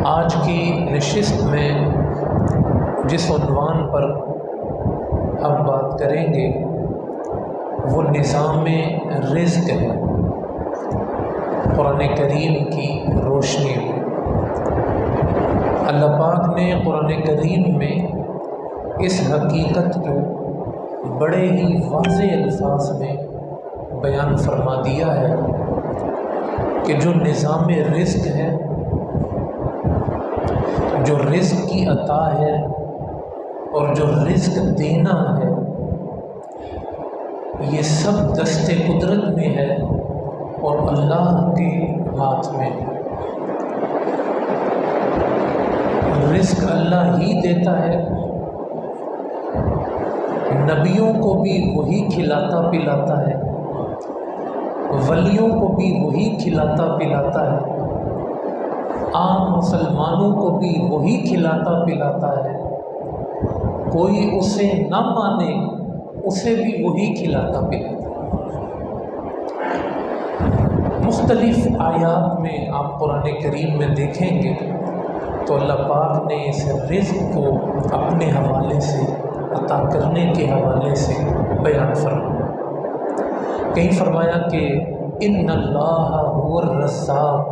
آج کی نشست میں جس عنوان پر ہم بات کریں گے وہ نظام رزق ہے۔ قرآن کریم کی روشنی میں اللہ پاک نے قرآن کریم میں اس حقیقت کو بڑے ہی واضح الفاظ میں بیان فرما دیا ہے کہ جو نظام رزق ہے، جو رزق کی عطا ہے اور جو رزق دینا ہے، یہ سب دست قدرت میں ہے اور اللہ کے ہاتھ میں ہے۔ رزق اللہ ہی دیتا ہے، نبیوں کو بھی وہی کھلاتا پلاتا ہے، ولیوں کو بھی وہی کھلاتا پلاتا ہے، عام مسلمانوں کو بھی وہی کھلاتا پلاتا ہے، کوئی اسے نہ مانے اسے بھی وہی کھلاتا پلاتا ہے۔ مختلف آیات میں آپ قرآن کریم میں دیکھیں گے تو اللہ پاک نے اس رزق کو اپنے حوالے سے عطا کرنے کے حوالے سے بیان فرمایا۔ کہیں فرمایا کہ ان اللہ هو الرزاق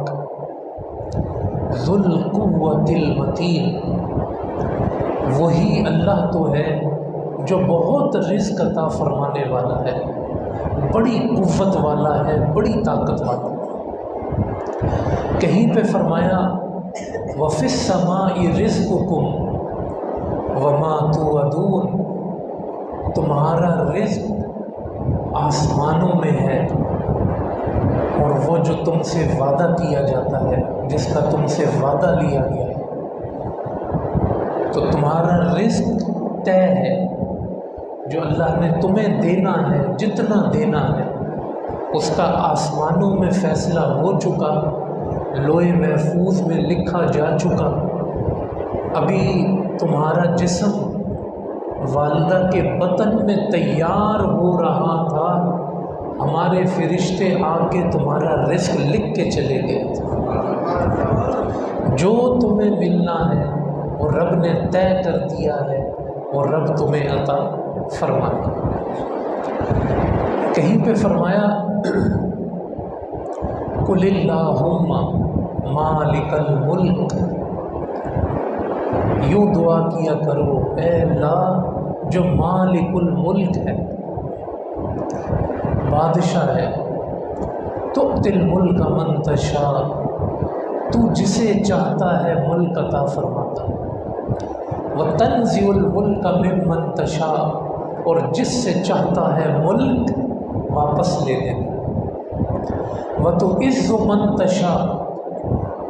ذو القوۃ المتین، وہی اللہ تو ہے جو بہت رزق عطا فرمانے والا ہے، بڑی قوت والا ہے، بڑی طاقت والا ہے۔ کہیں پہ فرمایا وَفِي السَّمَاءِ رِزْقُكُمْ وَمَا تُوعَدُونَ، تمہارا رزق آسمانوں میں ہے اور وہ جو تم سے وعدہ کیا جاتا ہے، جس کا تم سے وعدہ لیا گیا ہے، تو تمہارا رزق طے ہے، جو اللہ نے تمہیں دینا ہے، جتنا دینا ہے اس کا آسمانوں میں فیصلہ ہو چکا، لوح محفوظ میں لکھا جا چکا۔ ابھی تمہارا جسم والدہ کے بطن میں تیار ہو رہا تھا، ہمارے فرشتے آ کے تمہارا رزق لکھ کے چلے گئے تھے۔ جو تمہیں ملنا ہے وہ رب نے طے کر دیا ہے اور رب تمہیں عطا فرمائے۔ کہیں پہ فرمایا قُلِ اللہم مالک الملک، یوں دعا کیا کرو اے اللہ جو مالک الملک ہے، بادشاہ ہے، تؤتی الملک من تشاء، تو جسے چاہتا ہے ملک عطا فرماتا ہے، وتنزع الملک ممن تشاء، اور جس سے چاہتا ہے ملک واپس لے لیتا، وتعز من تشاء،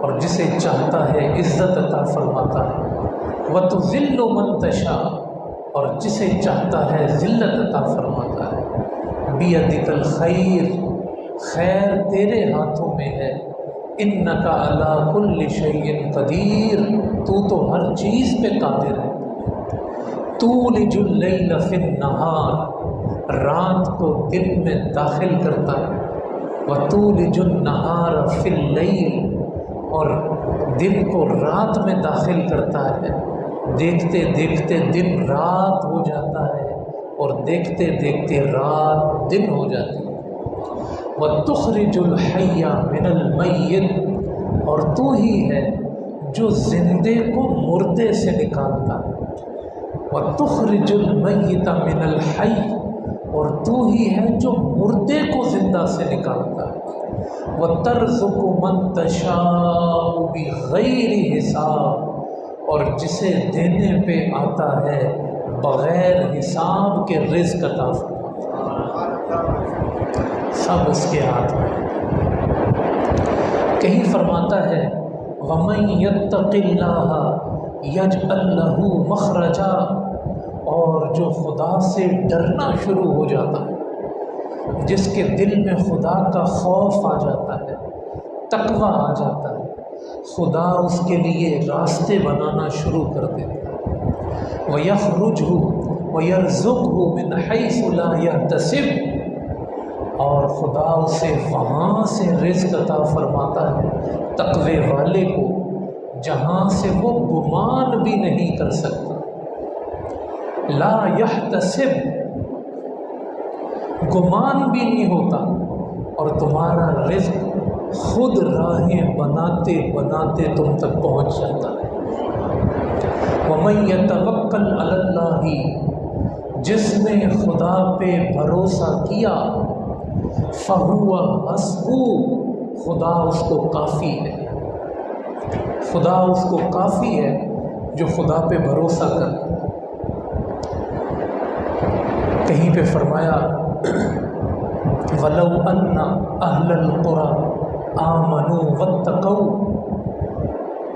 اور جسے چاہتا ہے عزت عطا فرماتا ہے، وتذل من تشاء، اور جسے چاہتا ہے ذلت عطا فرماتا ہے۔ بیدک الخیر، خیر تیرے ہاتھوں میں ہے، انک علی کل شیء قدیر، تو ہر چیز پہ قادر ہے۔ تولج اللیل فی النہار، رات کو دن میں داخل کرتا ہے، وتولج النہار فی اللیل، اور دن کو رات میں داخل کرتا ہے۔ دیکھتے دیکھتے دن رات ہو جاتا ہے اور دیکھتے دیکھتے رات دن ہو جاتی ہے۔ وَتُخْرِجُ الْحَيَّ مِنَ الْمَيِّتِ، اور تو ہی ہے جو زندے کو مردے سے نکالتا ہے۔ وَتُخْرِجُ الْمَيِّتَ مِنَ الْحَيِّ، اور تو ہی ہے جو مردے کو زندہ سے نکالتا ہے۔ وَتَرْزُقُ مَن تَشَاءُ بِغَيْرِ حساب، اور جسے دینے پہ آتا ہے بغیر حساب کے رزق عطا فرماتا ہے، سب اس کے ہاتھ میں۔ کہیں فرماتا ہے وَمَن يَتَّقِ اللَّهَ يَجْعَل لَّهُ مَخْرَجًا، اور جو خدا سے ڈرنا شروع ہو جاتا ہے، جس کے دل میں خدا کا خوف آ جاتا ہے، تقویٰ آ جاتا ہے، خدا اس کے لیے راستے بنانا شروع کر دیتا ہے۔ وَيَخْرُجْهُ وَيَرْزُقْهُ مِنْ حَيْثُ لَا يَحْتَسِبُ، اور خدا اسے وہاں سے رزق عطا فرماتا ہے، تقوی والے کو جہاں سے وہ گمان بھی نہیں کر سکتا۔ لا یحتسب، گمان بھی نہیں ہوتا، اور تمہارا رزق خود راہیں بناتے بناتے تم تک پہنچ جاتا ہے۔ وَمَن يَتَوَکَّلْ عَلَى اللَّهِ، جس نے خدا پہ بھروسہ کیا، فَهُوَ حَسْبُهُ، خدا اس کو کافی ہے، خدا اس کو کافی ہے جو خدا پہ بھروسہ کرتا ہے۔ کہیں پہ فرمایا وَلَوْ أَنَّ أَهْلَ الْقُرَىٰ آمَنُوا وَاتَّقَوْا،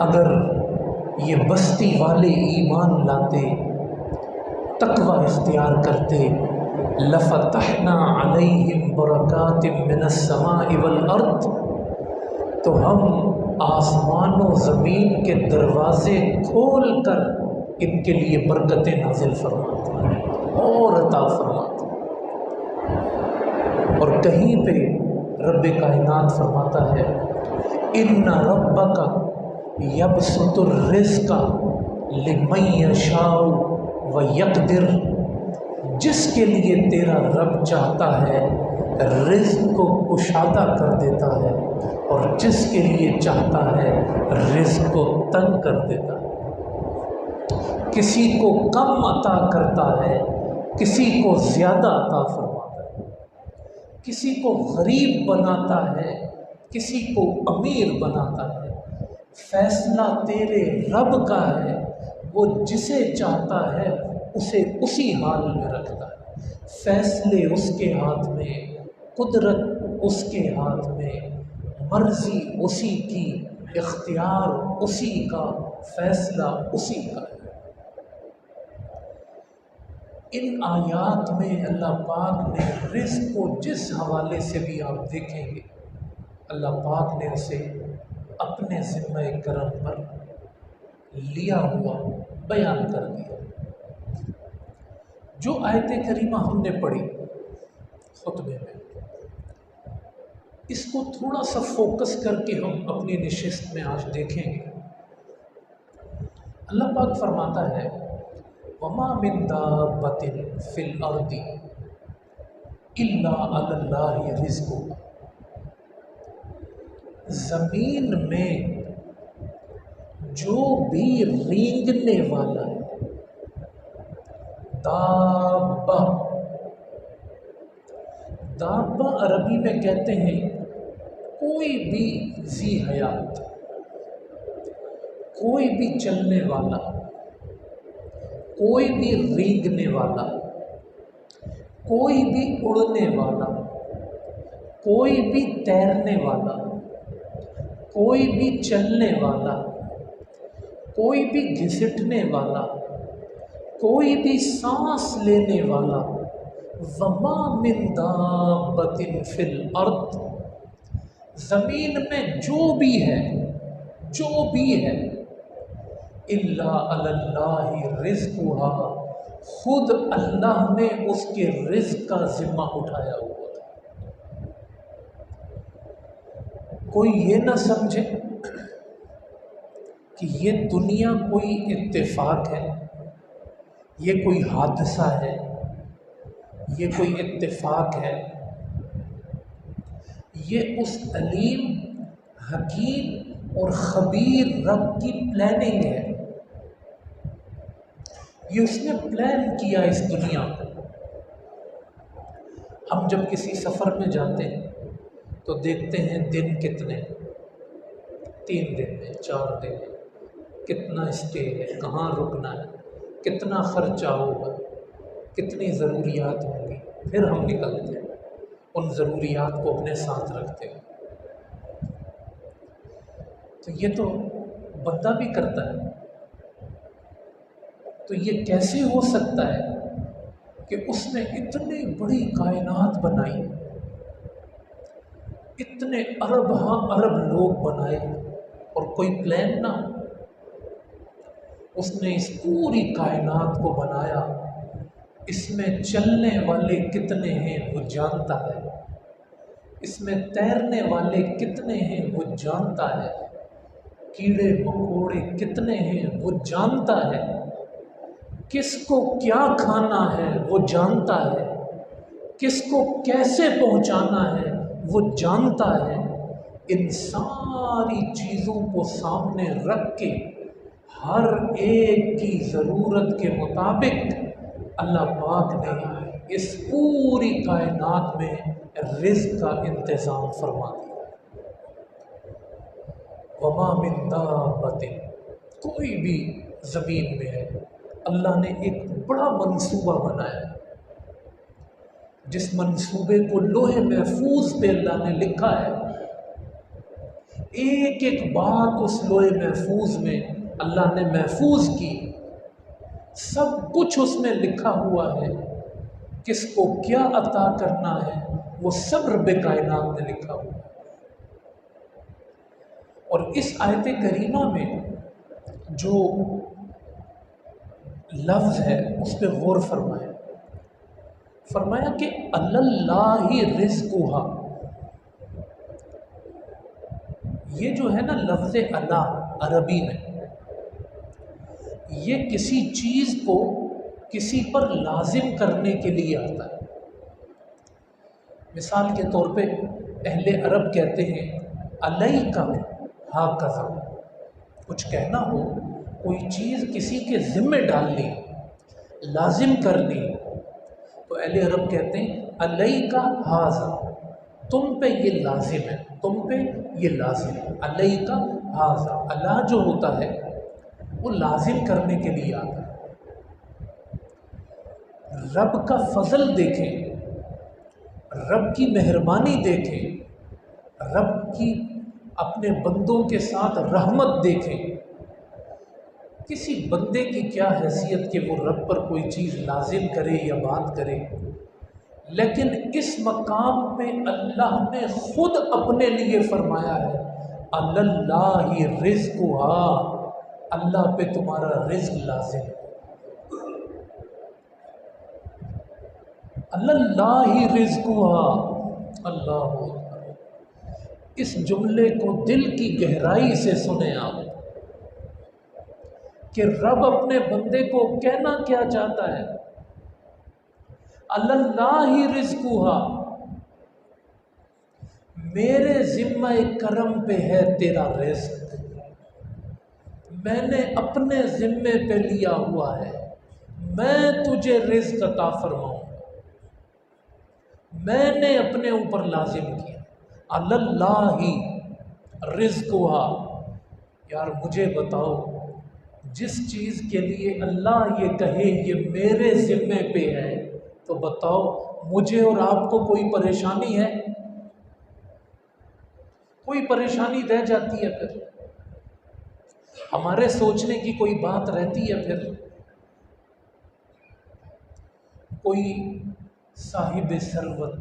اگر یہ بستی والے ایمان لاتے، تقوی اختیار کرتے، لَفَتَحْنَا عَلَيْهِمْ بَرَكَاتٍ مِّنَ السَّمَاءِ وَالْأَرْضِ، تو ہم آسمان و زمین کے دروازے کھول کر ان کے لیے برکتیں نازل فرماتے ہیں اور عطا فرماتے ہیں۔ اور کہیں پہ رب کائنات فرماتا ہے ان ربک یبسط الرزق لمن یشاء ویقدر، جس کے لیے تیرا رب چاہتا ہے رزق کو کشادہ کر دیتا ہے، اور جس کے لیے چاہتا ہے رزق کو تنگ کر دیتا ہے، کسی کو کم عطا کرتا ہے، کسی کو زیادہ عطا فرماتا ہے، کسی کو غریب بناتا ہے، کسی کو امیر بناتا ہے۔ فیصلہ تیرے رب کا ہے، وہ جسے چاہتا ہے اسے اسی حال میں رکھتا ہے۔ فیصلے اس کے ہاتھ میں، قدرت اس کے ہاتھ میں، مرضی اسی کی، اختیار اسی کا، فیصلہ اسی کا ہے۔ ان آیات میں اللہ پاک نے رزق کو جس حوالے سے بھی آپ دیکھیں گے، اللہ پاک نے اسے اپنے ذمہ کرم پر لیا ہوا بیان کر دیا۔ جو آیت کریمہ ہم نے پڑھی خطبے میں، اس کو تھوڑا سا فوکس کر کے ہم اپنی نشست میں آج دیکھیں گے۔ اللہ پاک فرماتا ہے وَمَا مِن دَابَّةٍ فِي الْأَرْضِ إِلَّا عَلَى اللَّهِ رِزْقُهَا، زمین میں جو بھی رینگنے والا ہے، دابہ، دابہ عربی میں کہتے ہیں کوئی بھی ذی حیات، کوئی بھی چلنے والا، کوئی بھی رینگنے والا، کوئی بھی اڑنے والا، کوئی بھی تیرنے والا، کوئی بھی چلنے والا، کوئی بھی گھسٹنے والا، کوئی بھی سانس لینے والا، وَمَا مِن دَابَّةٍ فِي الْأَرْضِ، زمین میں جو بھی ہے، جو بھی ہے، إِلَّا عَلَى اللَّهِ رِزْقُهَا، خود اللہ نے اس کے رزق کا ذمہ اٹھایا ہوا تھا۔ کوئی یہ نہ سمجھے کہ یہ دنیا کوئی اتفاق ہے، یہ کوئی حادثہ ہے، یہ کوئی اتفاق ہے، یہ اس علیم، حکیم اور خبیر رب کی پلاننگ ہے۔ یہ اس نے پلان کیا اس دنیا کو۔ ہم جب کسی سفر میں جاتے ہیں تو دیکھتے ہیں دن کتنے، 3 دن ہے، 4 دن ہے، کتنا اسٹے ہے، کہاں رکنا ہے، کتنا خرچہ ہوگا، کتنی ضروریات ہوں گی، پھر ہم نکلتے ہیں، ان ضروریات کو اپنے ساتھ رکھتے ہیں۔ تو یہ تو بندہ بھی کرتا ہے، تو یہ کیسے ہو سکتا ہے کہ اس نے اتنی بڑی کائنات بنائی، اتنے ارب ہاں ارب لوگ بنائے، اور کوئی پلان نہ ہو؟ اس نے اس پوری کائنات کو بنایا، اس میں چلنے والے کتنے ہیں وہ جانتا ہے، اس میں تیرنے والے کتنے ہیں وہ جانتا ہے، کیڑے مکوڑے کتنے ہیں وہ جانتا ہے، کس کو کیا کھانا ہے وہ جانتا ہے، کس کو کیسے پہنچانا ہے وہ جانتا ہے۔ ان ساری چیزوں کو سامنے رکھ کے ہر ایک کی ضرورت کے مطابق اللہ پاک نے اس پوری کائنات میں رزق کا انتظام فرما دیا۔ وما من دابۃ، کوئی بھی زمین میں ہے، اللہ نے ایک بڑا منصوبہ بنایا، جس منصوبے کو لوح محفوظ پہ اللہ نے لکھا ہے۔ ایک ایک بات اس لوح محفوظ میں اللہ نے محفوظ کی، سب کچھ اس میں لکھا ہوا ہے، کس کو کیا عطا کرنا ہے وہ سب رب کائنات نے لکھا ہوا ہے۔ اور اس آیت کریمہ میں جو لفظ ہے اس پہ غور فرمایا، فرمایا کہ اللہ رزقھا، یہ جو ہے نا لفظ اللہ عربی میں، یہ کسی چیز کو کسی پر لازم کرنے کے لیے آتا ہے۔ مثال کے طور پہ اہل عرب کہتے ہیں علیک ہاکذا، کچھ کہنا ہو، کوئی چیز کسی کے ذمہ ڈالنی، لازم کرنی، تو اہل عرب کہتے ہیں علیک ھذا، تم پہ یہ لازم ہے، تم پہ یہ لازم ہے۔ علیک ھذا، اللہ جو ہوتا ہے وہ لازم کرنے کے لیے آتا ہے۔ رب کا فضل دیکھیں، رب کی مہربانی دیکھیں، رب کی اپنے بندوں کے ساتھ رحمت دیکھیں۔ کسی بندے کی کیا حیثیت کہ وہ رب پر کوئی چیز لازم کرے یا بات کرے، لیکن اس مقام پہ اللہ نے خود اپنے لیے فرمایا ہے اللہ رزقھا، اللہ پہ تمہارا رزق لازم ہے۔ اللہ رزقھا، اللہ، اس جملے کو دل کی گہرائی سے سنیں آپ کہ رب اپنے بندے کو کہنا کیا چاہتا ہے، اللہ رزقھا، میرے ذمہ کرم پہ ہے تیرا رزق، میں نے اپنے ذمے پہ لیا ہوا ہے، میں تجھے رزق عطا فرماؤں، میں نے اپنے اوپر لازم کیا۔ اللہ رزقھا، یار مجھے بتاؤ، جس چیز کے لیے اللہ یہ کہے یہ میرے ذمے پہ ہے، تو بتاؤ مجھے اور آپ کو کوئی پریشانی ہے؟ کوئی پریشانی رہ جاتی ہے؟ پھر ہمارے سوچنے کی کوئی بات رہتی ہے؟ پھر کوئی صاحب ثروت،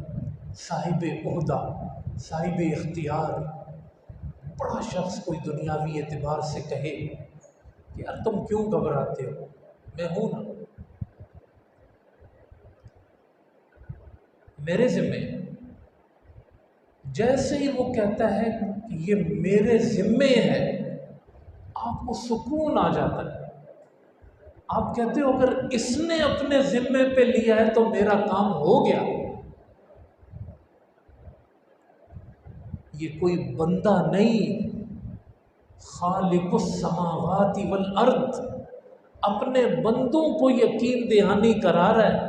صاحب عہدہ، صاحب اختیار، بڑا شخص کوئی دنیاوی اعتبار سے کہے کہ یار تم کیوں گھبراتے ہو، میں ہوں نا، میرے ذمے، جیسے ہی وہ کہتا ہے کہ یہ میرے ذمے ہے، آپ کو سکون آ جاتا ہے۔ آپ کہتے ہو اگر اس نے اپنے ذمے پہ لیا ہے تو میرا کام ہو گیا۔ یہ کوئی بندہ نہیں، خالق السماوات والارض اپنے بندوں کو یقین دہانی کرا رہا ہے،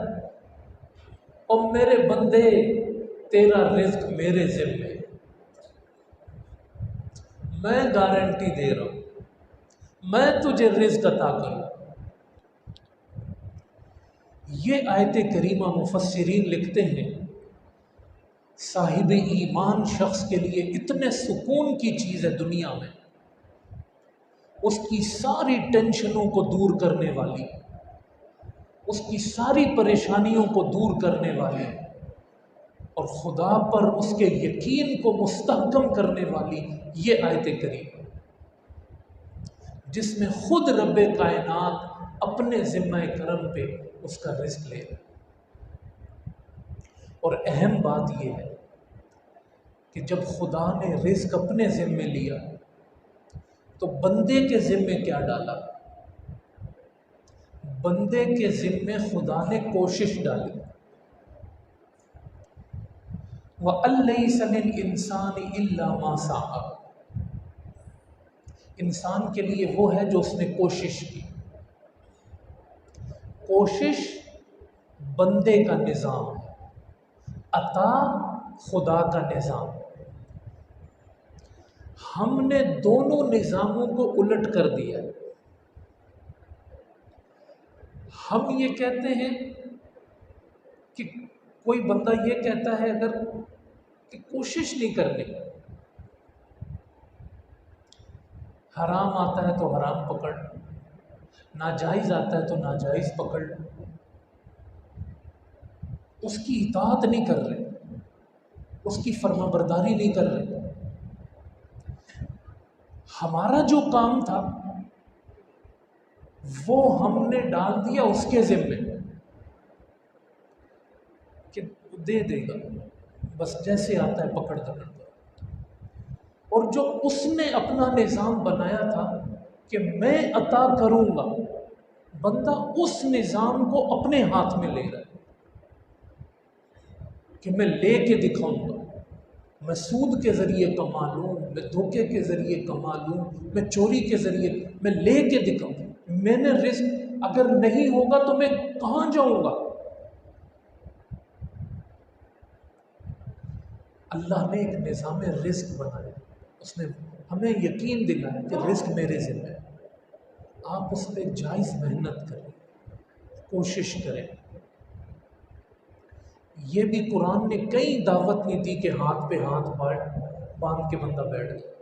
اور میرے بندے تیرا رزق میرے ذمے، میں گارنٹی دے رہا ہوں، میں تجھے رزق عطا کروں۔ یہ آیت کریمہ مفسرین لکھتے ہیں صاحب ایمان شخص کے لیے اتنے سکون کی چیز ہے دنیا میں، اس کی ساری ٹینشنوں کو دور کرنے والی، اس کی ساری پریشانیوں کو دور کرنے والی، اور خدا پر اس کے یقین کو مستحکم کرنے والی یہ آیت کریمہ، جس میں خود رب کائنات اپنے ذمہ کرم پہ اس کا رزق لے رہا ہے۔ اور اہم بات یہ ہے کہ جب خدا نے رزق اپنے ذمے لیا تو بندے کے ذمے کیا ڈالا؟ بندے کے ذمے خدا نے کوشش ڈالی. وَأَن لَّيْسَ لِلْإِنسَانِ إِلَّا مَا سَعَىٰ، انسان کے لیے وہ ہے جو اس نے کوشش کی. کوشش بندے کا نظام ہے، عطا خدا کا نظام. ہم نے دونوں نظاموں کو الٹ کر دیا. ہم یہ کہتے ہیں کہ کوئی بندہ یہ کہتا ہے اگر کہ کوشش نہیں کرنی، حرام آتا ہے تو حرام پکڑ، ناجائز آتا ہے تو ناجائز پکڑ، اس کی اطاعت نہیں کر رہے، اس کی فرما برداری نہیں کر رہے. ہمارا جو کام تھا وہ ہم نے ڈال دیا اس کے ذمے کہ دے دے گا، بس جیسے آتا ہے پکڑ کر. اور جو اس نے اپنا نظام بنایا تھا کہ میں عطا کروں گا، بندہ اس نظام کو اپنے ہاتھ میں لے رہا ہے کہ میں لے کے دکھاؤں گا، میں سود کے ذریعے کما لوں، میں دھوکے کے ذریعے کما لوں، میں چوری کے ذریعے، میں لے کے دکھاؤں. میں نے رزق اگر نہیں ہوگا تو میں کہاں جاؤں گا؟ اللہ نے ایک نظام رزق بنایا، اس نے ہمیں یقین دلایا کہ رزق میرے ذمہ ہے. آپ اس پہ جائز محنت کریں، کوشش کریں. یہ بھی قرآن نے کئی دعوت نہیں دی کہ ہاتھ پہ ہاتھ باندھ کے بندہ بیٹھ گیا.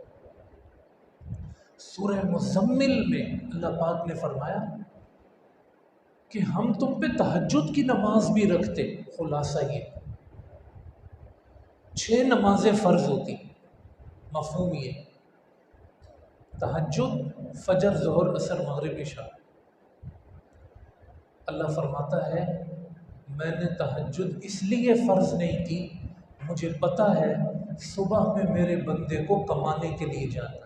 سورہ مزمل میں اللہ پاک نے فرمایا کہ ہم تم پہ تہجد کی نماز بھی رکھتے. خلاصہ یہ 6 نمازیں فرض ہوتی. مفہوم یہ تہجد، فجر، ظہر، عصر، مغرب، عشاء. اللہ فرماتا ہے میں نے تہجد اس لیے فرض نہیں کی، مجھے پتہ ہے صبح میں میرے بندے کو کمانے کے لیے جانا ہے.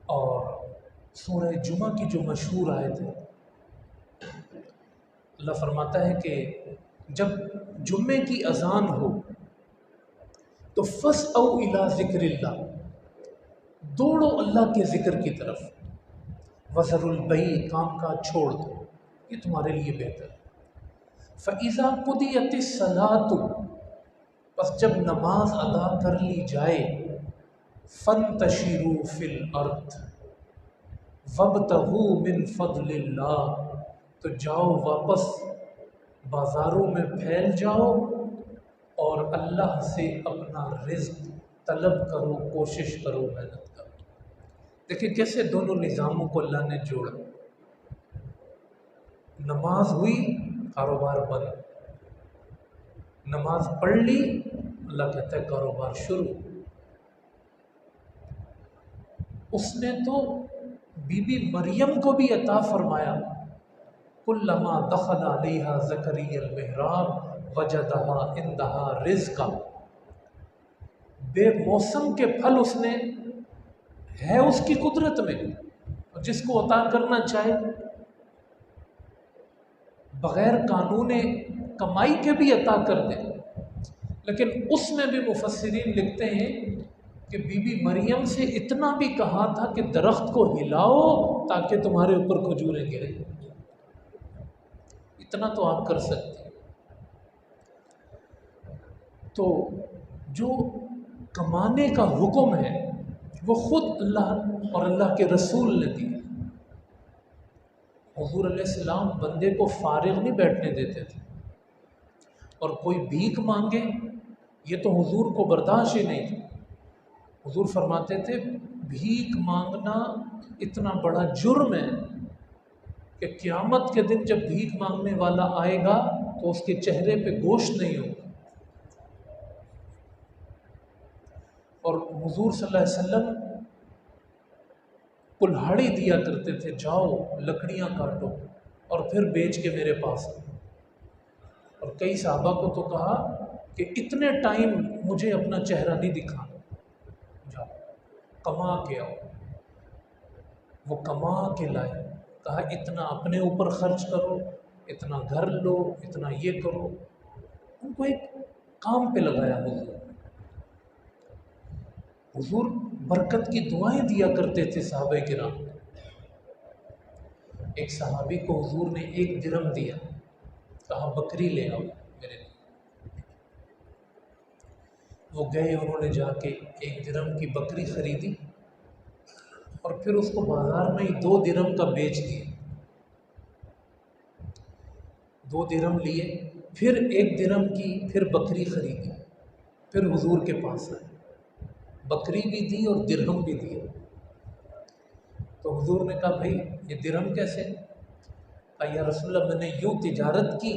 اور سورہ جمعہ کی جو مشہور آیت ہے، اللہ فرماتا ہے کہ جب جمعے کی اذان ہو تو فَاسْعَوْا إِلَىٰ ذِكْرِ اللَّهِ، دوڑو اللہ کے ذکر کی طرف. وَذَرُوا الْبَيْعَ، کام کاج چھوڑ دو، یہ تمہارے لیے بہتر ہے. فَإِذَا قُضِيَتِ الصَّلَاةُ، پس جب نماز ادا کر لی جائے، فَانْتَشِرُوا فِي الْأَرْضِ وَابْتَغُوا مِنْ فَضْلِ اللَّهِ، تو جاؤ واپس بازاروں میں پھیل جاؤ اور اللہ سے اپنا رزق طلب کرو، کوشش کرو، محنت کرو. دیکھیں کیسے دونوں نظاموں کو اللہ نے جوڑا. نماز ہوئی، کاروبار بند. نماز پڑھ لی، اللہ کہتا ہے کاروبار شروع. اس نے تو بی بی مریم کو بھی عطا فرمایا، کلما دخل علیہا زکریا المحراب وجدہا عندہا رزقا. بے موسم کے پھل اس نے ہے اس کی قدرت میں، اور جس کو عطا کرنا چاہے بغیر قانون کمائی کے بھی عطا کر دے. لیکن اس میں بھی مفسرین لکھتے ہیں کہ بی بی مریم سے اتنا بھی کہا تھا کہ درخت کو ہلاؤ تاکہ تمہارے اوپر کھجوریں گریں. اتنا تو آپ کر سکتے ہیں. تو جو کمانے کا حکم ہے وہ خود اللہ اور اللہ کے رسول نے دیا. حضور علیہ السلام بندے کو فارغ نہیں بیٹھنے دیتے تھے، اور کوئی بھیک مانگے یہ تو حضور کو برداشت ہی نہیں تھا. حضور فرماتے تھے بھیک مانگنا اتنا بڑا جرم ہے کہ قیامت کے دن جب بھیک مانگنے والا آئے گا تو اس کے چہرے پہ گوشت نہیں ہوگا. اور حضور صلی اللہ علیہ وسلم کلہاڑی دیا کرتے تھے، جاؤ لکڑیاں کاٹو اور پھر بیچ کے میرے پاس. اور کئی صحابہ کو تو کہا کہ اتنے ٹائم مجھے اپنا چہرہ نہیں دکھانا، جاؤ کما کے آؤ۔ وہ کما کے لائے، کہا اتنا اپنے اوپر خرچ کرو، اتنا گھر لو، اتنا یہ کرو۔ ان کو ایک کام پہ لگایا حضور۔ حضور برکت کی دعائیں دیا کرتے تھے صحابہ کرام۔ ایک صحابی کو حضور نے 1 درہم دیا، کہا بکری لے آؤ میرے لیے۔ وہ گئے، انہوں نے جا کے 1 درہم کی بکری خریدی اور پھر اس کو بازار میں ہی 2 درہم کا بیچ دیا۔ 2 درہم لیے، پھر 1 درہم کی پھر بکری خریدی، پھر حضور کے پاس آئے، بکری بھی دی اور درہم بھی دیا۔ تو حضور نے کہا بھائی یہ درہم کیسے؟ کہا یا رسول اللہ میں نے یوں تجارت کی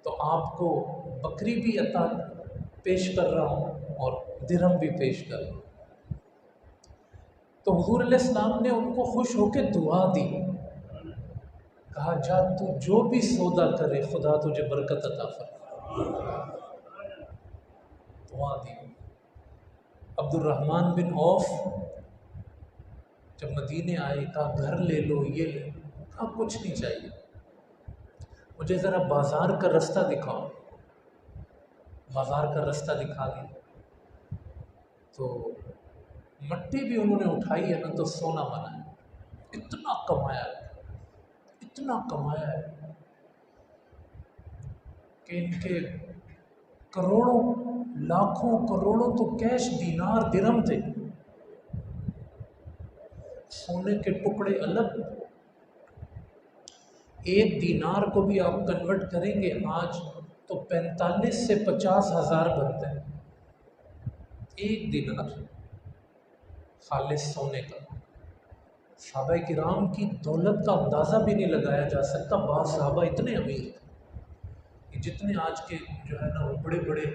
تو آپ کو بکری بھی عطا پیش کر رہا ہوں اور درہم بھی پیش کر رہا ہوں۔ تو حضور علیہ السلام نے ان کو خوش ہو کے دعا دی، کہا جا تو جو بھی سودا کرے خدا تجھے برکت عطا فرمائے۔ دعا دی۔ عبد الرحمن بن عوف جب مدینے آئے، کہا گھر لے لو، یہ لے لو۔ کہا کچھ نہیں چاہیے، مجھے ذرا بازار کا رستہ دکھاؤ۔ بازار کا رستہ دکھا دیا تو مٹی بھی انہوں نے اٹھائی ہے نا تو سونا بنا ہے۔ اتنا کمایا ہے، اتنا کمایا ہے کہ ان کے کروڑوں، لاکھوں، کروڑوں تو کیش دینار درہم تھے، سونے کے ٹکڑے الگ۔ 1 دینار کو بھی آپ کنورٹ کریں گے آج تو 45 سے 50 ہزار بنتے ہیں۔ 1 دینار خالص سونے کا۔ صحابہ کرام کی دولت کا اندازہ بھی نہیں لگایا جا سکتا۔ بعض صحابہ اتنے امیر تھے، جتنے آج کے جو ہے نا وہ بڑے بڑے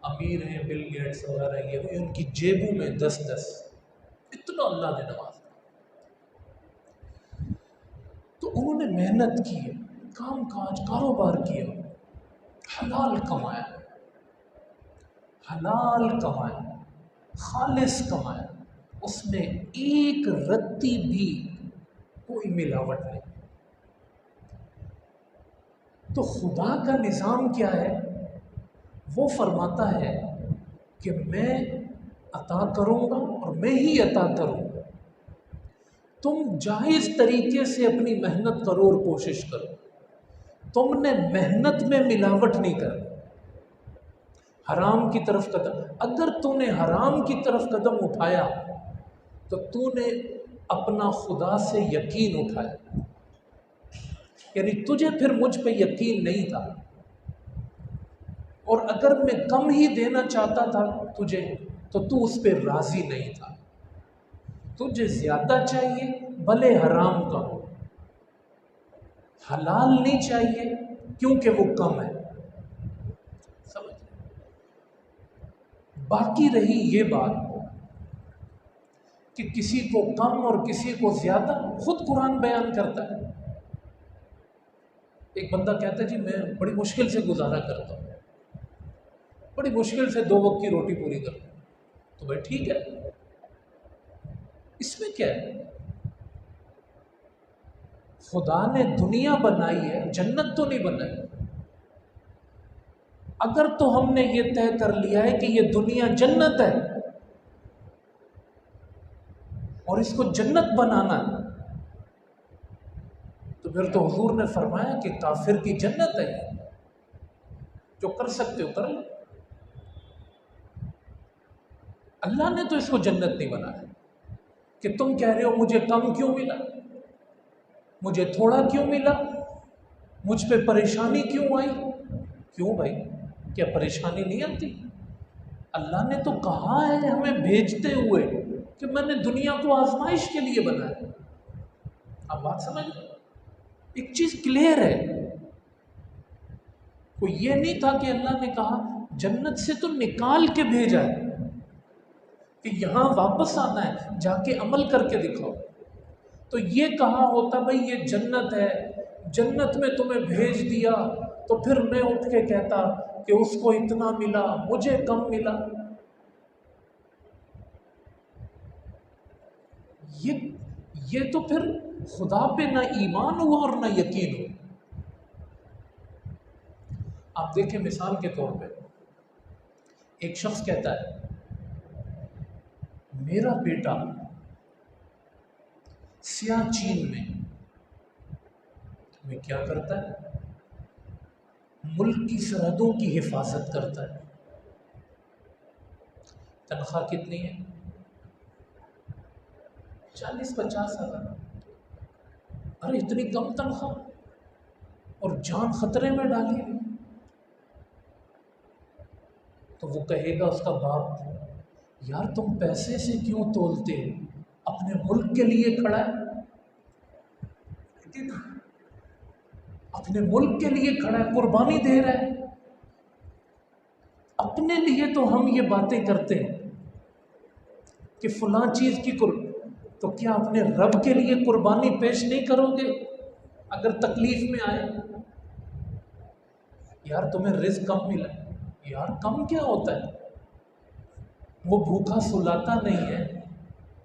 امیر ہیں، بل گیٹس وغیرہ، یہ ان کی جیبوں میں 10 اتنا اللہ نے نوازا۔ تو انہوں نے محنت کی، کام کاج کاروبار کیا، حلال کمایا، حلال کمایا، خالص کمایا، اس میں 1 رتی بھی کوئی ملاوٹ نہیں۔ تو خدا کا نظام کیا ہے؟ وہ فرماتا ہے کہ میں عطا کروں گا اور میں ہی عطا کروں گا، تم جائز طریقے سے اپنی محنت کرو اور کوشش کرو، تم نے محنت میں ملاوٹ نہیں کرنی۔ حرام کی طرف قدم، اگر تو نے حرام کی طرف قدم اٹھایا تو تو نے اپنا خدا سے یقین اٹھایا، یعنی تجھے پھر مجھ پہ یقین نہیں تھا، اور اگر میں کم ہی دینا چاہتا تھا تجھے تو تو اس پہ راضی نہیں تھا۔ تجھے زیادہ چاہیے بھلے حرام کا ہو، حلال نہیں چاہیے کیونکہ وہ کم ہے۔ سمجھ؟ باقی رہی یہ بات کہ کسی کو کم اور کسی کو زیادہ، خود قرآن بیان کرتا ہے۔ ایک بندہ کہتا ہے جی میں بڑی مشکل سے گزارا کرتا ہوں، بڑی مشکل سے 2 وقت کی روٹی پوری کرتا ہوں، تو بھائی ٹھیک ہے، اس میں کیا ہے؟ خدا نے دنیا بنائی ہے، جنت تو نہیں بنائی۔ اگر تو ہم نے یہ طے کر لیا ہے کہ یہ دنیا جنت ہے اور اس کو جنت بنانا ہے، تو پھر تو حضور نے فرمایا کہ کافر کی جنت ہے، جو کر سکتے ہو کر لو۔ اللہ نے تو اس کو جنت نہیں بنایا کہ تم کہہ رہے ہو مجھے کم کیوں ملا، مجھے تھوڑا کیوں ملا، مجھ پہ پریشانی کیوں آئی۔ کیوں بھائی، کیا پریشانی نہیں آتی؟ اللہ نے تو کہا ہے ہمیں بھیجتے ہوئے کہ میں نے دنیا کو آزمائش کے لیے بنایا۔ اب بات سمجھ لو، ایک چیز کلیئر ہے، کوئی یہ نہیں تھا کہ اللہ نے کہا جنت سے تو نکال کے بھیجا ہے کہ یہاں واپس آنا ہے، جا کے عمل کر کے دکھاؤ۔ تو یہ کہا ہوتا بھائی یہ جنت ہے، جنت میں تمہیں بھیج دیا تو پھر میں اٹھ کے کہتا کہ اس کو اتنا ملا مجھے کم ملا. یہ تو پھر خدا پہ نہ ایمان ہوا اور نہ یقین ہوا. آپ دیکھیں مثال کے طور پہ ایک شخص کہتا ہے میرا بیٹا سیاہ چین میں کیا کرتا ہے؟ ملک کی سرحدوں کی حفاظت کرتا ہے. تنخواہ کتنی ہے؟ 40-50 ہزار. ارے اتنی کم تنخواہ اور جان خطرے میں ڈالی. تو وہ کہے گا اس کا باپ یار تم پیسے سے کیوں تولتے ہو؟ اپنے ملک کے لیے کھڑا ہے، اپنے ملک کے لیے کھڑا ہے، قربانی دے رہا ہے. اپنے لیے تو ہم یہ باتیں کرتے ہیں کہ فلاں چیز کی تو کیا اپنے رب کے لیے قربانی پیش نہیں کرو گے اگر تکلیف میں آئے؟ یار تمہیں رزق کم ملا. یار کم کیا ہوتا ہے؟ وہ بھوکا سلاتا نہیں ہے،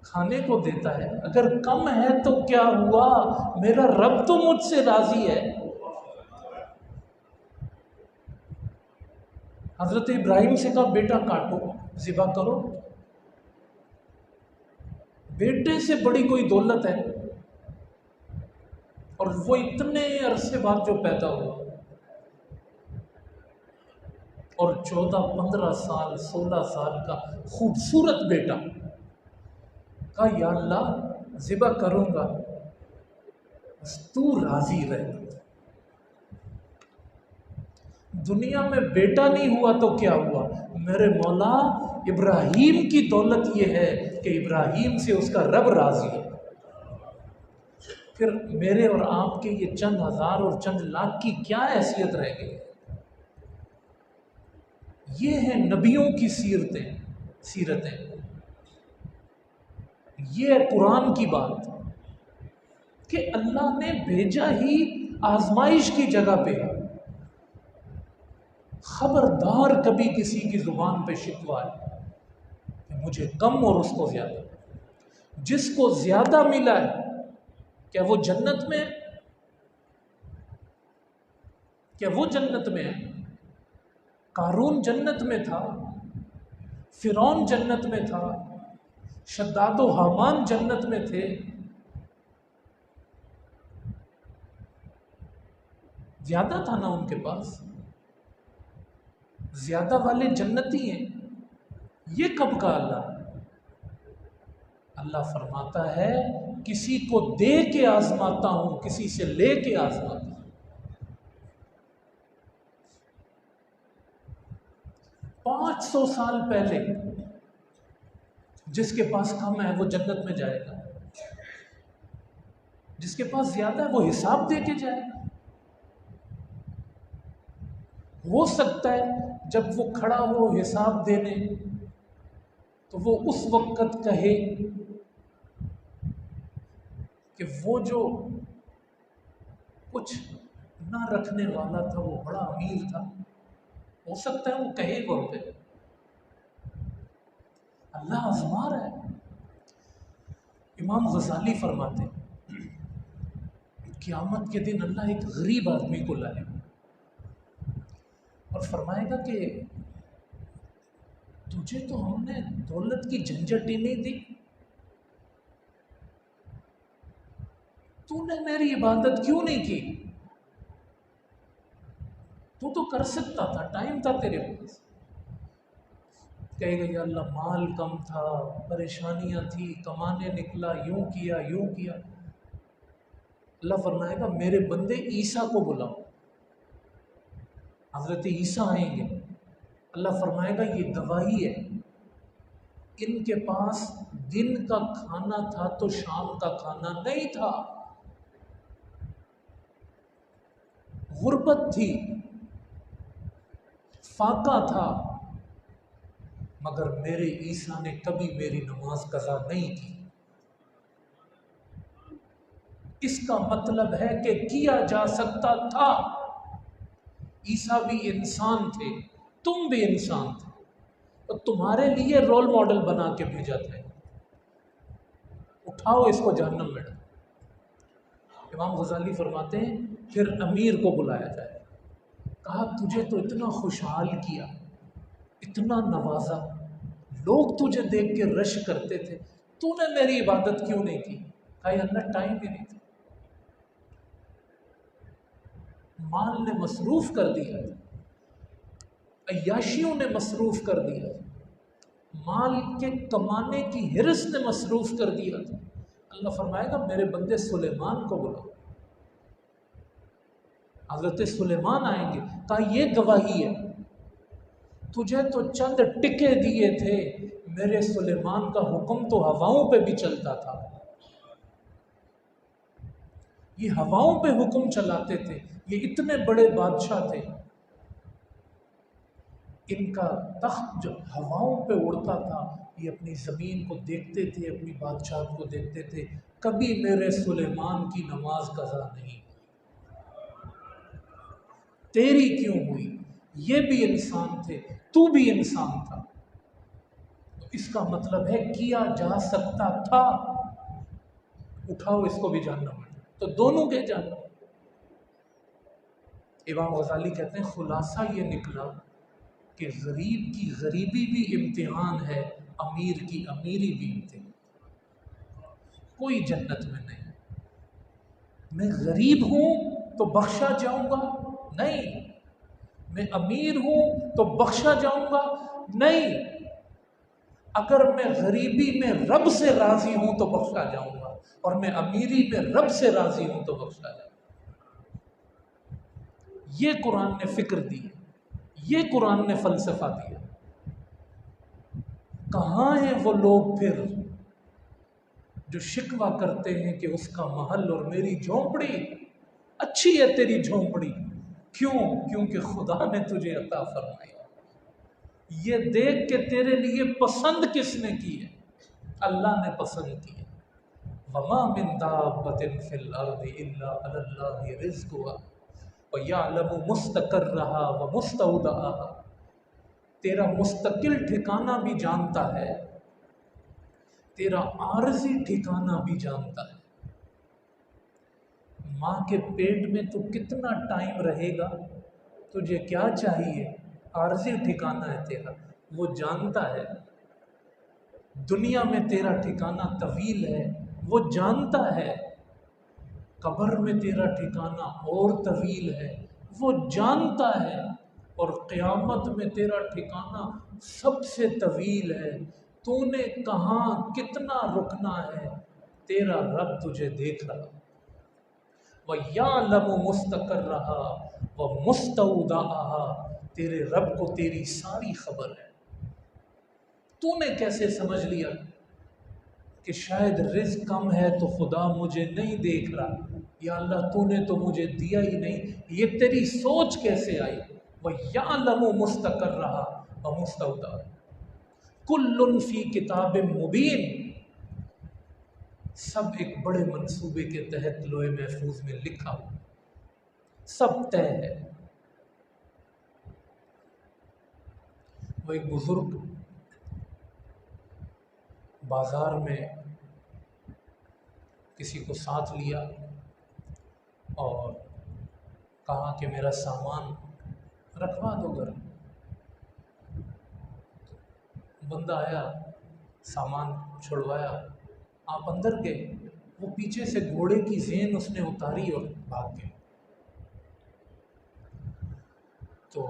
کھانے کو دیتا ہے. اگر کم ہے تو کیا ہوا؟ میرا رب تو مجھ سے راضی ہے. حضرت ابراہیم سے کہا بیٹا کاٹو، ذبح کرو. بیٹے سے بڑی کوئی دولت ہے؟ اور وہ اتنے عرصے بعد جو پیدا ہوا اور 14-15 سال 16 سال کا خوبصورت بیٹا، کہا یا اللہ ذبح کروں گا بس تو راضی رہ. دنیا میں بیٹا نہیں ہوا تو کیا ہوا؟ میرے مولا ابراہیم کی دولت یہ ہے کہ ابراہیم سے اس کا رب راضی ہے. پھر میرے اور آپ کے یہ چند ہزار اور چند لاکھ کی کیا حیثیت رہ گئی؟ یہ ہیں نبیوں کی سیرتیں. یہ ہے قرآن کی بات کہ اللہ نے بھیجا ہی آزمائش کی جگہ پہ. خبردار کبھی کسی کی زبان پہ شکوہ ہے کہ مجھے کم اور اس کو زیادہ. جس کو زیادہ ملا ہے کیا وہ جنت میں ہے؟ کیا وہ جنت میں ہے؟ قارون جنت میں تھا، فرعون جنت میں تھا، شداد و حامان جنت میں تھے. زیادہ تھا نا ان کے پاس. زیادہ والے جنتی ہیں. یہ کب کا اللہ فرماتا ہے کسی کو دے کے آزماتا ہوں، کسی سے لے کے آزماتا ہوں. 500 سال پہلے جس کے پاس کم ہے وہ جنت میں جائے گا، جس کے پاس زیادہ ہے وہ حساب دے کے جائے گا. ہو سکتا ہے جب وہ کھڑا ہو حساب دینے تو وہ اس وقت کہے کہ وہ جو کچھ نہ رکھنے والا تھا وہ بڑا امیر تھا. ہو سکتا ہے وہ کہے وہ پہ. اللہ آزما رہا ہے. امام غزالی فرماتے قیامت کے دن اللہ ایک غریب آدمی کو لائے اور فرمائے گا کہ تجھے تو ہم نے دولت کی جھنجھٹ ہی نہیں دی، تو نے میری عبادت کیوں نہیں کی؟ تو کر سکتا تھا، ٹائم تھا تیرے پاس. کہے گا یا اللہ مال کم تھا، پریشانیاں تھی، کمانے نکلا، یوں کیا. اللہ فرمائے گا میرے بندے عیسیٰ کو بلاؤ. حضرت عیسیٰ آئیں گے. اللہ فرمائے گا یہ گواہی ہے، ان کے پاس دن کا کھانا تھا تو شام کا کھانا نہیں تھا. غربت تھی، فاقہ تھا، مگر میرے عیسیٰ نے کبھی میری نماز قضا نہیں کی. اس کا مطلب ہے کہ کیا جا سکتا تھا. عیسیٰ بھی انسان تھے، تم بھی انسان تھے، اور تمہارے لیے رول ماڈل بنا کے بھیجا تھا، اٹھاؤ اس کو جہنم میں ڈالو۔ امام غزالی فرماتے ہیں پھر امیر کو بلایا جائے، کہا تجھے تو اتنا خوشحال کیا، اتنا نوازا، لوگ تجھے دیکھ کے رش کرتے تھے، تو نے میری عبادت کیوں نہیں کی؟ کہا یا اللہ ٹائم ہی نہیں تھا، مال نے مصروف کر دیا، عیاشیوں نے مصروف کر دیا، مال کے کمانے کی ہرس نے مصروف کر دیا تھا۔ اللہ فرمائے گا میرے بندے سلیمان کو بلاؤ، حضرت سلیمان آئیں گے، کہا یہ گواہی ہے، تجھے تو چند ٹکے دیے تھے، میرے سلیمان کا حکم تو ہواؤں پہ بھی چلتا تھا، یہ ہواؤں پہ حکم چلاتے تھے، یہ اتنے بڑے بادشاہ تھے، ان کا تخت جب ہواؤں پہ اڑتا تھا یہ اپنی زمین کو دیکھتے تھے، اپنی بادشاہت کو دیکھتے تھے، کبھی میرے سلیمان کی نماز قضا نہیں، تیری کیوں ہوئی؟ یہ بھی انسان تھے، تو بھی انسان تھا، تو اس کا مطلب ہے کیا جا سکتا تھا، اٹھاؤ اس کو بھی جہنم میں، تو دونوں کے جہنم۔ امام غزالی کہتے ہیں خلاصہ یہ نکلا کہ غریب کی غریبی بھی امتحان ہے، امیر کی امیری بھی امتحان، کوئی جنت میں نہیں۔ میں غریب ہوں تو بخشا جاؤں گا؟ نہیں۔ میں امیر ہوں تو بخشا جاؤں گا؟ نہیں۔ اگر میں غریبی میں رب سے راضی ہوں تو بخشا جاؤں گا، اور میں امیری میں رب سے راضی ہوں تو بخشا جاؤں گا۔ یہ قرآن نے فکر دی، یہ قرآن نے فلسفہ دیا۔ کہاں ہیں وہ لوگ پھر جو شکوہ کرتے ہیں کہ اس کا محل اور میری جھونپڑی اچھی ہے، تیری جھونپڑی کیوں؟ کیونکہ خدا نے تجھے عطا فرمایا۔ یہ دیکھ کہ تیرے لیے پسند کس نے کی ہے؟ اللہ نے پسند کی ہے۔ وَمَا مِن دَابَّةٍ فِي الْأَرْضِ إِلَّا عَلَى اللَّهِ رِزْقُهَا وَيَعْلَمُ مُسْتَقَرَّهَا وَمُسْتَوْدَعَهَا، تیرا مستقل ٹھکانہ بھی جانتا ہے، تیرا عارضی ٹھکانہ بھی جانتا ہے۔ ماں کے پیٹ میں تو کتنا ٹائم رہے گا، تجھے کیا چاہیے، عارضی ٹھکانہ ہے تیرا، وہ جانتا ہے۔ دنیا میں تیرا ٹھکانہ طویل ہے، وہ جانتا ہے۔ قبر میں تیرا ٹھکانہ اور طویل ہے، وہ جانتا ہے۔ اور قیامت میں تیرا ٹھکانہ سب سے طویل ہے، تو نے کہاں کتنا رکنا ہے، تیرا رب تجھے دیکھ رہا۔ وَيَعْلَمُ مُسْتَقَرَّهَا وَمُسْتَوْدَعَهَا، تیرے رب کو تیری ساری خبر ہے۔ تو نے کیسے سمجھ لیا کہ شاید رزق کم ہے تو خدا مجھے نہیں دیکھ رہا، یا اللہ تو نے تو مجھے دیا ہی نہیں، یہ تیری سوچ کیسے آئی؟ وَيَعْلَمُ مُسْتَقَرَّهَا وَمُسْتَوْدَعَهَا كُلٌّ فِي كِتَابٍ مُبِينٍ، سب ایک بڑے منصوبے کے تحت لوح محفوظ میں لکھا ہوا، سب طے ہے۔ وہ ایک بزرگ بازار میں کسی کو ساتھ لیا اور کہا کہ میرا سامان رکھوا دو گھر میں۔ بندہ آیا، سامان چھڑوایا، آپ اندر گئے، وہ پیچھے سے گھوڑے کی زین اس نے اتاری اور بھاگ گئے۔ تو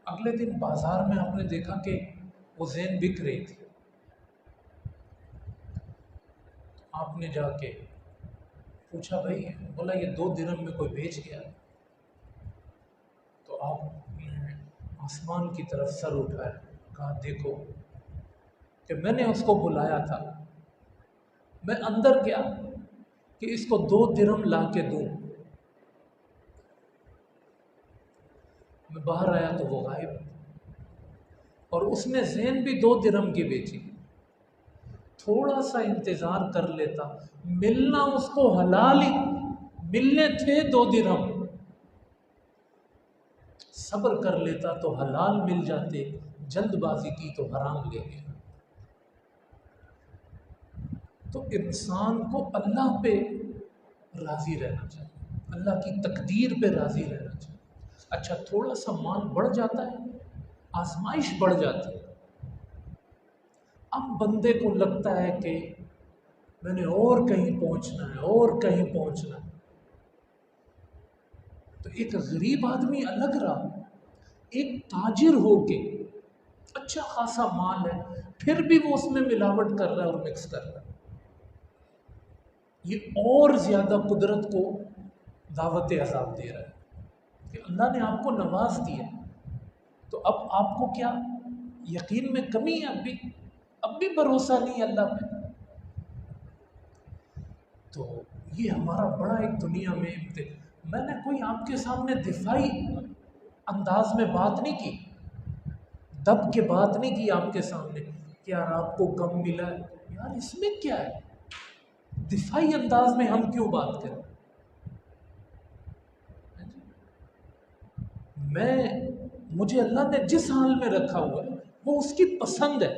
اگلے دن بازار میں آپ نے دیکھا کہ وہ زین بک رہی تھی، آپ نے جا کے پوچھا بھائی، بولا یہ 2 درہم میں کوئی بیچ گیا؟ تو آپ نے آسمان کی طرف سر اٹھایا، کہا دیکھو کہ میں نے اس کو بلایا تھا، میں اندر گیا کہ اس کو 2 درہم لا کے دوں، میں باہر آیا تو وہ غائب، اور اس نے زین بھی 2 درہم کی بیچی۔ تھوڑا سا انتظار کر لیتا، ملنا اس کو حلال ہی، ملنے تھے 2 درہم، صبر کر لیتا تو حلال مل جاتے، جلد بازی کی تو حرام لے گیا۔ تو انسان کو اللہ پہ راضی رہنا چاہیے، اللہ کی تقدیر پہ راضی رہنا چاہیے۔ اچھا تھوڑا سا مال بڑھ جاتا ہے، آزمائش بڑھ جاتی ہے، اب بندے کو لگتا ہے کہ میں نے اور کہیں پہنچنا ہے، اور کہیں پہنچنا ہے۔ تو ایک غریب آدمی الگ رہا، ایک تاجر ہو کے اچھا خاصا مال ہے، پھر بھی وہ اس میں ملاوٹ کر رہا ہے اور مکس کر رہا ہے، یہ اور زیادہ قدرت کو دعوت عذاب دے رہا ہے کہ اللہ نے آپ کو نواز دیا تو اب آپ کو کیا یقین میں کمی ہے، اب بھی بھروسہ نہیں اللہ پہ۔ تو یہ ہمارا بڑا ایک دنیا میں میں نے کوئی آپ کے سامنے دفاعی انداز میں بات نہیں کی، دب کے بات نہیں کی آپ کے سامنے کہ یار آپ کو کم ملا ہے، یار اس میں کیا ہے، دفاعی انداز میں ہم کیوں بات کریں؟ مجھے اللہ نے جس حال میں رکھا ہوا ہے وہ اس کی پسند ہے،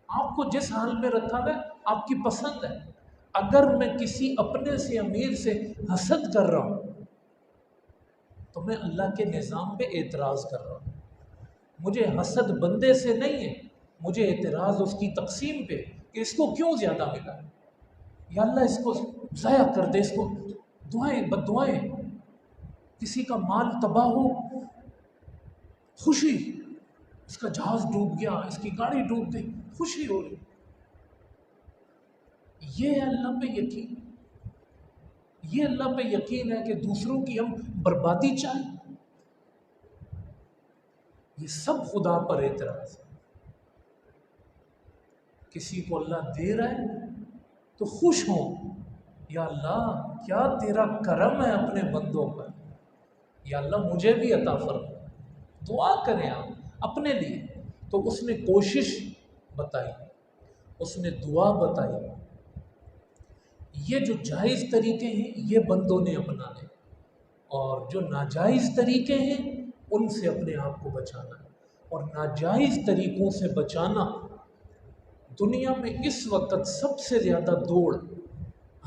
آپ کو جس حال میں رکھا ہوا ہے آپ کی پسند ہے۔ اگر میں کسی اپنے سے امیر سے حسد کر رہا ہوں تو میں اللہ کے نظام پہ اعتراض کر رہا ہوں، مجھے حسد بندے سے نہیں ہے، مجھے اعتراض اس کی تقسیم پہ کہ اس کو کیوں زیادہ ملا، یا اللہ اس کو ضائع کر دے، اس کو دعائیں بد دعائیں، کسی کا مال تباہ ہو خوشی، اس کا جہاز ڈوب گیا، اس کی گاڑی ڈوب گئی، خوشی ہو رہی، یہ ہے اللہ پہ یقین، یہ اللہ پہ یقین ہے کہ دوسروں کی ہم بربادی چاہیں، یہ سب خدا پر اعتراض ہے۔ کسی کو اللہ دے رہا ہے تو خوش ہوں، یا اللہ کیا تیرا کرم ہے اپنے بندوں پر، یا اللہ مجھے بھی عطا فرما، دعا کریں آپ اپنے لیے۔ تو اس نے کوشش بتائی، اس نے دعا بتائی، یہ جو جائز طریقے ہیں یہ بندوں نے اپنانے، اور جو ناجائز طریقے ہیں ان سے اپنے آپ کو بچانا ہے، اور ناجائز طریقوں سے بچانا دنیا میں اس وقت سب سے زیادہ دوڑ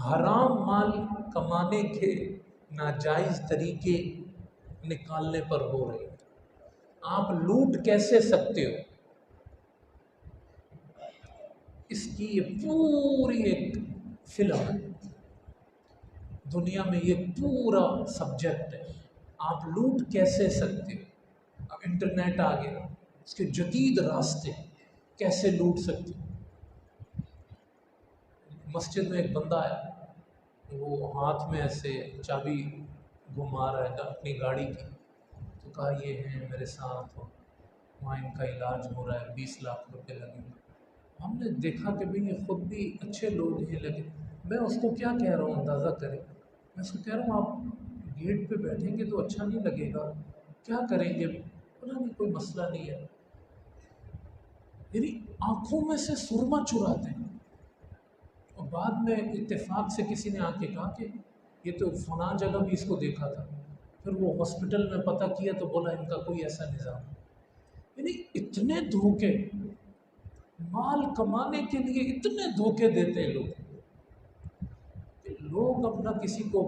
حرام مال کمانے کے ناجائز طریقے نکالنے پر ہو رہی ہے۔ آپ لوٹ کیسے سکتے ہو، اس کی یہ پوری ایک فلم ہے، دنیا میں یہ پورا سبجیکٹ ہے، آپ لوٹ کیسے سکتے ہو۔ اب انٹرنیٹ آ گیا، اس کے جدید راستے کیسے لوٹ سکتے ہو۔ مسجد میں ایک بندہ آیا، وہ ہاتھ میں ایسے چابی گھما رہا ہے اپنی گاڑی کی، تو کہا یہ ہیں میرے ساتھ، وہاں ان کا علاج ہو رہا ہے، 20 لاکھ روپے لگیں گے۔ ہم نے دیکھا کہ بھئی یہ خود بھی اچھے لوگ ہیں، لیکن میں اس کو کیا کہہ رہا ہوں اندازہ کریں، میں اس کو کہہ رہا ہوں آپ گیٹ پہ بیٹھیں گے تو اچھا نہیں لگے گا، کیا کریں گے؟ بولا نہیں کوئی مسئلہ نہیں ہے، یعنی آنکھوں میں سے سرما چراتے ہیں۔ اور بعد میں اتفاق سے کسی نے آ کے کہا کہ یہ تو فلاں جگہ بھی اس کو دیکھا تھا، پھر وہ ہاسپٹل میں پتہ کیا تو بولا ان کا کوئی ایسا نظام، یعنی اتنے دھوکے، مال کمانے کے لیے اتنے دھوکے دیتے ہیں کہ لوگ اپنا کسی کو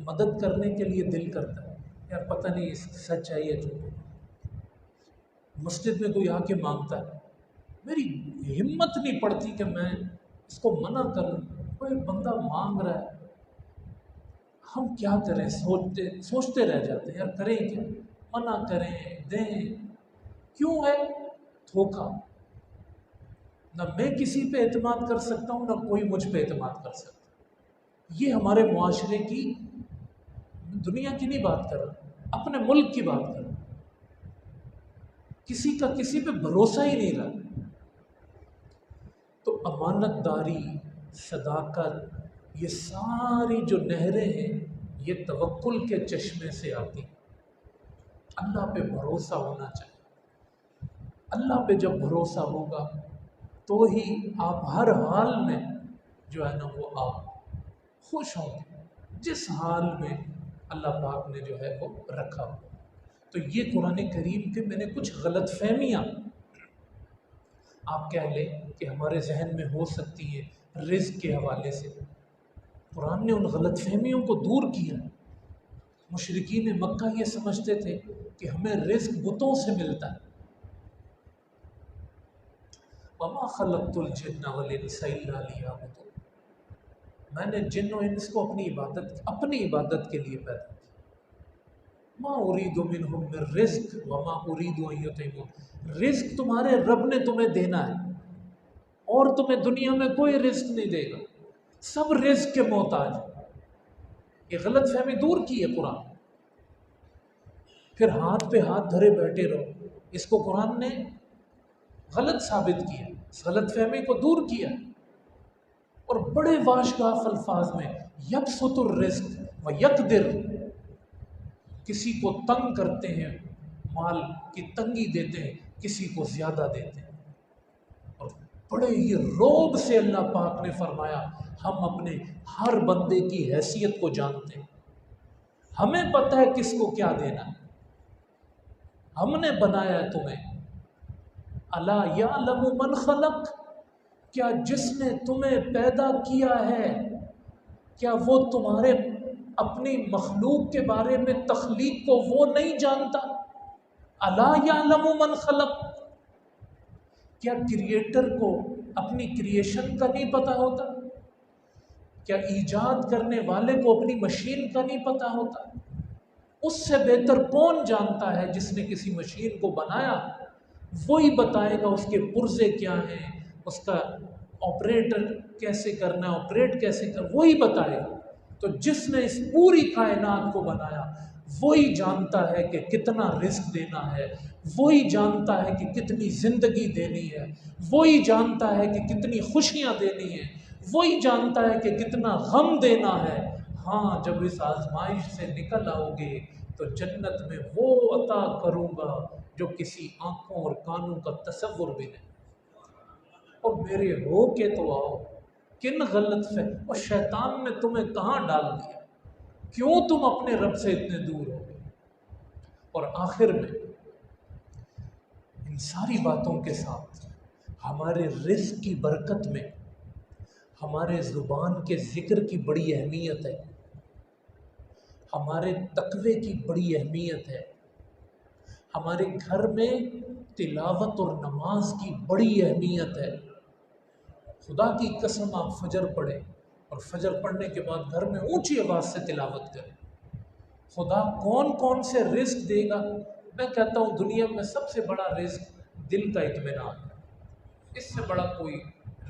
مدد کرنے کے لیے دل کرتا ہے، یار پتہ نہیں سچ ہے یا جھوٹ۔ مسجد میں کوئی آ کے مانگتا ہے، میری ہمت نہیں پڑتی کہ میں اس کو منع کروں، کوئی بندہ مانگ رہا ہے، ہم کیا کریں، سوچتے رہ جاتے ہیں، یار کریں کیا، منع کریں دیں، کیوں ہے دھوکا، نہ میں کسی پہ اعتماد کر سکتا ہوں، نہ کوئی مجھ پہ اعتماد کر سکتا۔ یہ ہمارے معاشرے کی، دنیا کی نہیں بات کر رہا، اپنے ملک کی بات کر رہا، کسی کا کسی پہ بھروسہ ہی نہیں رہا۔ تو امانت داری، صداقت، یہ ساری جو نہریں ہیں یہ توکل کے چشمے سے آتی ہیں۔ اللہ پہ بھروسہ ہونا چاہیے، اللہ پہ جب بھروسہ ہوگا تو ہی آپ ہر حال میں جو ہے نا وہ آپ خوش ہوں گے، جس حال میں اللہ پاک نے جو ہے وہ رکھا ہو۔ تو یہ قرآن کریم کے میں نے کچھ غلط فہمیاں آپ کہہ لیں کہ ہمارے ذہن میں ہو سکتی ہیں رزق کے حوالے سے، قرآن نے ان غلط فہمیوں کو دور کیا۔ مشرکین مکہ یہ سمجھتے تھے کہ ہمیں رزق بتوں سے ملتا ہے۔ وَمَا خَلَقْتُ الْجِنَّ وَالْإِنسَ إِلَّا لِيَعْبُدُونِ، میں نے جن و انس کو اپنی عبادت کے لیے پیدا کیا۔ مَا أُرِيدُ مِنْهُم مِّن رِزْقٍ وَمَا أُرِيدُ أَن يُطْعِمُونِ، رزق تمہارے رب نے تمہیں دینا ہے، اور تمہیں دنیا میں کوئی رزق نہیں دے گا، سب رزق کے محتاج۔ یہ غلط فہمی دور کی ہے قرآن۔ پھر ہاتھ پہ ہاتھ دھرے بیٹھے رہو، اس کو قرآن نے غلط ثابت کیا، اس غلط فہمی کو دور کیا، اور بڑے واشگاف الفاظ میں یبسط الرزق و یقدر، کسی کو تنگ کرتے ہیں، مال کی تنگی دیتے ہیں، کسی کو زیادہ دیتے ہیں، اور بڑے یہ رعب سے اللہ پاک نے فرمایا ہم اپنے ہر بندے کی حیثیت کو جانتے ہیں، ہمیں پتہ ہے کس کو کیا دینا ہے، ہم نے بنایا ہے تمہیں۔ الا یعلم من خلق، کیا جس نے تمہیں پیدا کیا ہے، کیا وہ تمہارے اپنی مخلوق کے بارے میں تخلیق کو وہ نہیں جانتا؟ الا یعلم من خلق، کیا کریٹر کو اپنی کریشن کا نہیں پتہ ہوتا؟ کیا ایجاد کرنے والے کو اپنی مشین کا نہیں پتہ ہوتا؟ اس سے بہتر کون جانتا ہے جس نے کسی مشین کو بنایا، وہی بتائے گا اس کے پرزے کیا ہیں، اس کا آپریٹر کیسے کرنا ہے، آپریٹ کیسے کرنا، وہی بتائے گا۔ تو جس نے اس پوری کائنات کو بنایا وہی جانتا ہے کہ کتنا رزق دینا ہے، وہی جانتا ہے کہ کتنی زندگی دینی ہے، وہی جانتا ہے کہ کتنی خوشیاں دینی ہیں، وہی جانتا ہے کہ کتنا غم دینا ہے۔ ہاں جب اس آزمائش سے نکل آؤ گے تو جنت میں وہ عطا کروں گا جو کسی آنکھوں اور کانوں کا تصور بھی نہیں۔ اور میرے ہو کے تو آؤ، کن غلط سے اور شیطان نے تمہیں کہاں ڈال دیا، کیوں تم اپنے رب سے اتنے دور ہو گئے؟ اور آخر میں ان ساری باتوں کے ساتھ ہمارے رزق کی برکت میں ہمارے زبان کے ذکر کی بڑی اہمیت ہے، ہمارے تقوی کی بڑی اہمیت ہے، ہمارے گھر میں تلاوت اور نماز کی بڑی اہمیت ہے۔ خدا کی قسم آپ فجر پڑھیں اور فجر پڑھنے کے بعد گھر میں اونچی آواز سے تلاوت کریں، خدا کون کون سے رزق دے گا۔ میں کہتا ہوں دنیا میں سب سے بڑا رزق دل کا اطمینان ہے، اس سے بڑا کوئی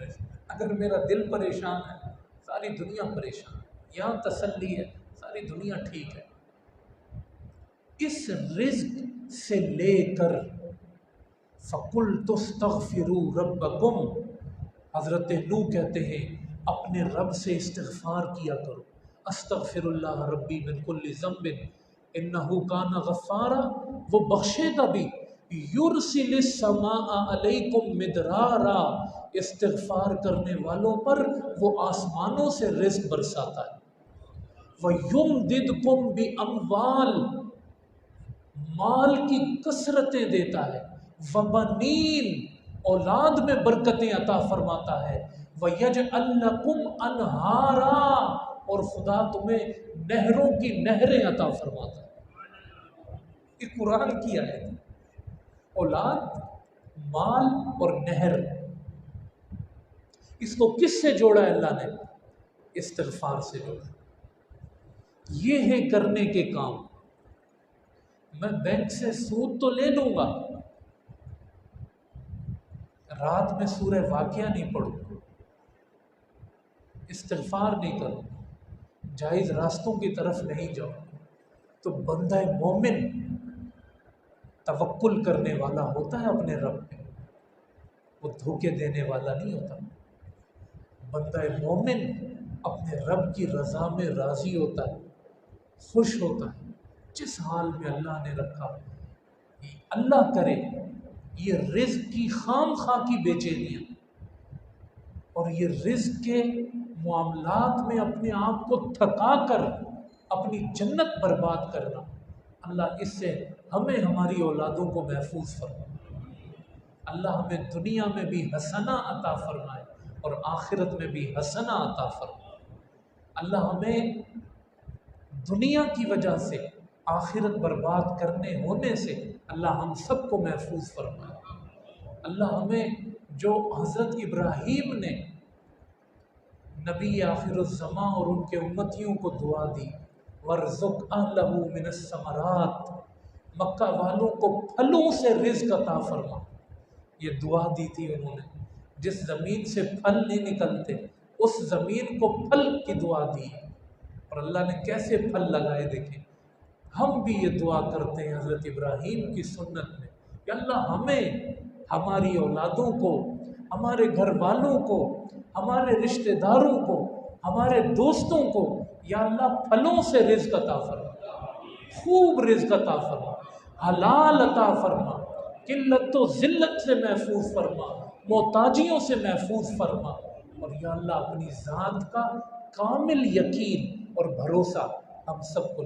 رزق۔ اگر میرا دل پریشان ہے ساری دنیا پریشان ہے، یہاں تسلی ہے ساری دنیا ٹھیک ہے۔ اس رزق سے لے کر فَقُلْتُ اسْتَغْفِرُوا رَبَّكُمْ، حضرت نوح کہتے ہیں اپنے رب سے استغفار کیا کرو، استغفر اللہ ربی من کل ذنب انہ کان غفارا، وہ بخشے گا بھی، یرسل السماء علیکم مدرارا، استغفار کرنے والوں پر وہ آسمانوں سے رزق برساتا ہے، وَيُمْدِدْكُمْ بِأَمْوَالٍ، مال کی کثرتیں دیتا ہے، وَبَنِينَ، اولاد میں برکتیں عطا فرماتا ہے، وَيَجْعَلْ لَكُمْ أَنْهَارًا، اور خدا تمہیں نہروں کی نہریں عطا فرماتا ہے۔ یہ قرآن کی آیت ہے، اولاد، مال اور نہر، اس کو کس سے جوڑا ہے اللہ نے؟ استغفار سے جوڑا۔ یہ ہے کرنے کے کام۔ میں بینک سے سود تو لے لوں گا، رات میں سورہ واقعہ نہیں پڑھوں، استغفار نہیں کروں، جائز راستوں کی طرف نہیں جاؤں، تو بندہ مومن توکل کرنے والا ہوتا ہے اپنے رب پہ، وہ دھوکے دینے والا نہیں ہوتا۔ بندہ مومن اپنے رب کی رضا میں راضی ہوتا ہے، خوش ہوتا ہے، جس حال میں اللہ نے رکھا۔ اللہ کرے یہ رزق کی خام خواہ کی بے چینیاں اور یہ رزق کے معاملات میں اپنے آپ کو تھکا کر اپنی جنت برباد کرنا، اللہ اس سے ہمیں ہماری اولادوں کو محفوظ فرما۔ اللہ ہمیں دنیا میں بھی حسنہ عطا فرمائے اور آخرت میں بھی حسنہ عطا فرمائے۔ اللہ ہمیں دنیا کی وجہ سے آخرت برباد کرنے ہونے سے اللہ ہم سب کو محفوظ فرمائے۔ اللہ ہمیں جو حضرت ابراہیم نے نبی آخر الزماں اور ان کے امتیوں کو دعا دی، وَارْزُقْ أَهْلَهُ مِنَ الثَّمَرَاتِ، مکہ والوں کو پھلوں سے رزق عطا فرما۔ یہ دعا دی تھی انہوں نے، جس زمین سے پھل نہیں نکلتے اس زمین کو پھل کی دعا دی، اور اللہ نے کیسے پھل لگائے دیکھیں۔ ہم بھی یہ دعا کرتے ہیں حضرت ابراہیم کی سنت میں کہ اللہ ہمیں، ہماری اولادوں کو، ہمارے گھر والوں کو، ہمارے رشتہ داروں کو، ہمارے دوستوں کو یا اللہ پھلوں سے رزق عطا فرما، خوب رزق عطا فرما، حلال عطا فرما، قلت و ذلت سے محفوظ فرما، محتاجیوں سے محفوظ فرما، اور یا اللہ اپنی ذات کا کامل یقین اور بھروسہ ہم سب کو